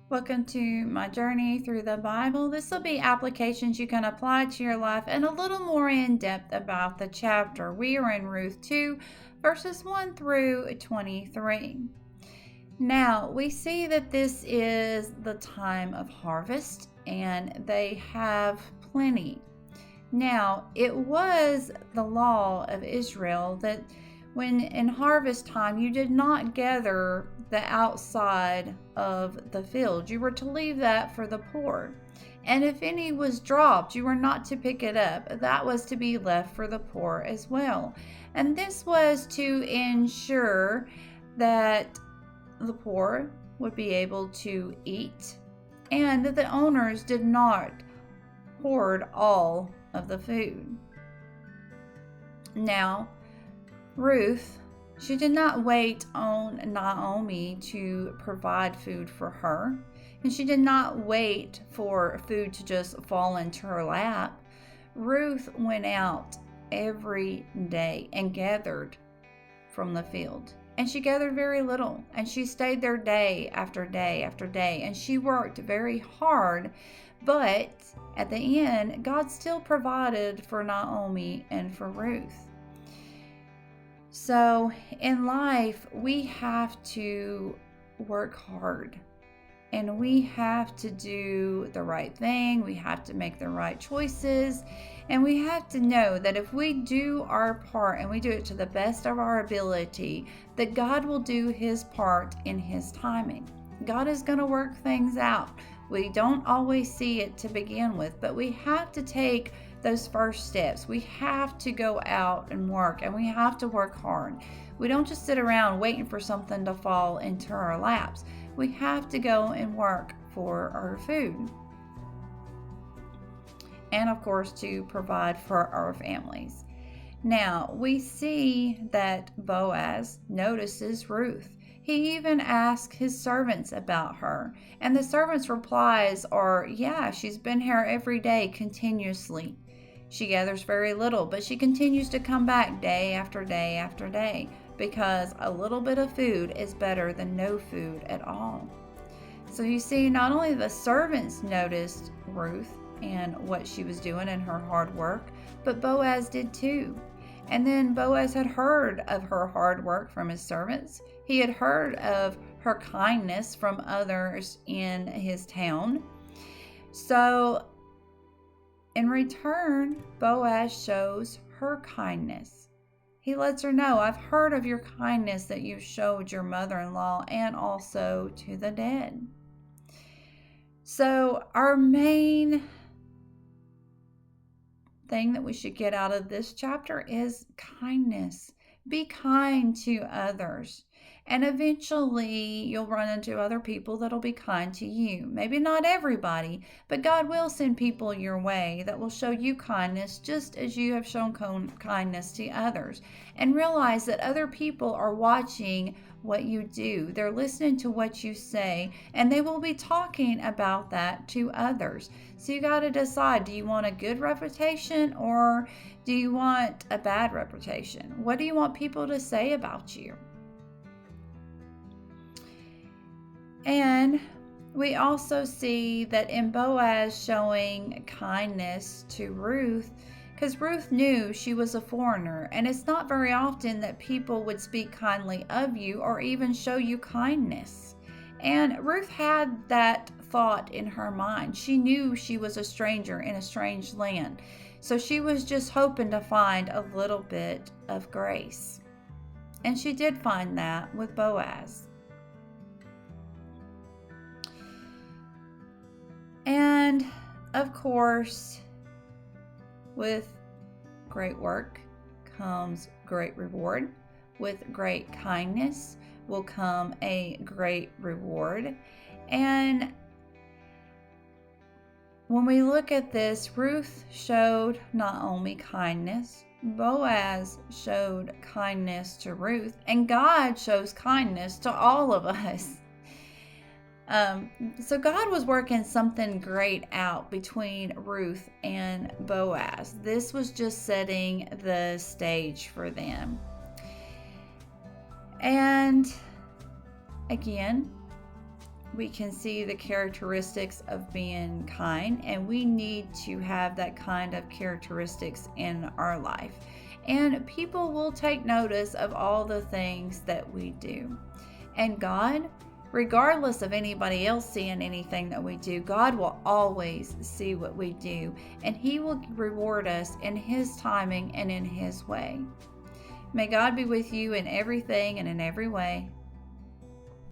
Welcome to my journey through the Bible. This will be applications you can apply to your life and a little more in depth about the chapter. We are in Ruth 2, verses 1 through 23. Now, we see that this is the time of harvest and they have plenty. Now, it was the law of Israel that when in harvest time you did not gather the outside of the field. You were to leave that for the poor. And if any was dropped, you were not to pick it up. That was to be left for the poor as well. And this was to ensure that the poor would be able to eat and that the owners did not hoard all of the food. Now, Ruth, she did not wait on Naomi to provide food for her, and she did not wait for food to just fall into her lap. Ruth went out every day and gathered from the field, and she gathered very little, and she stayed there day after day after day, and she worked very hard, but at the end, God still provided for Naomi and for Ruth. So in life, we have to work hard and we have to do the right thing. We have to make the right choices. And we have to know that if we do our part and we do it to the best of our ability, that God will do His part in His timing. God is going to work things out. We don't always see it to begin with, but we have to take those first steps. We have to go out and work, and we have to work hard. We don't just sit around waiting for something to fall into our laps. We have to go and work for our food. And of course, to provide for our families. Now, we see that Boaz notices Ruth. He even asks his servants about her. And the servants' replies are, yeah, she's been here every day continuously. She gathers very little, but she continues to come back day after day after day because a little bit of food is better than no food at all. So you see, not only the servants noticed Ruth and what she was doing and her hard work, but Boaz did too. And then Boaz had heard of her hard work from his servants. He had heard of her kindness from others in his town. So in return, Boaz shows her kindness. He lets her know, I've heard of your kindness that you showed your mother-in-law and also to the dead. So our main thing that we should get out of this chapter is kindness. Be kind to others. And eventually you'll run into other people that'll be kind to you. Maybe not everybody, but God will send people your way that will show you kindness just as you have shown kindness to others. And realize that other people are watching what you do. They're listening to what you say, and they will be talking about that to others. So you got to decide, do you want a good reputation or do you want a bad reputation? What do you want people to say about you? And we also see that in Boaz showing kindness to Ruth, because Ruth knew she was a foreigner, and it's not very often that people would speak kindly of you or even show you kindness. And Ruth had that thought in her mind. She knew she was a stranger in a strange land, so she was just hoping to find a little bit of grace. And she did find that with Boaz. And of course, with great work comes great reward. With great kindness will come a great reward. And when we look at this, Ruth showed Naomi kindness. Boaz showed kindness to Ruth. And God shows kindness to all of us. So God was working something great out between Ruth and Boaz. This was just setting the stage for them. And again, we can see the characteristics of being kind, and we need to have that kind of characteristics in our life. And people will take notice of all the things that we do. And God, regardless of anybody else seeing anything that we do, God will always see what we do, and He will reward us in His timing and in His way. May God be with you in everything and in every way.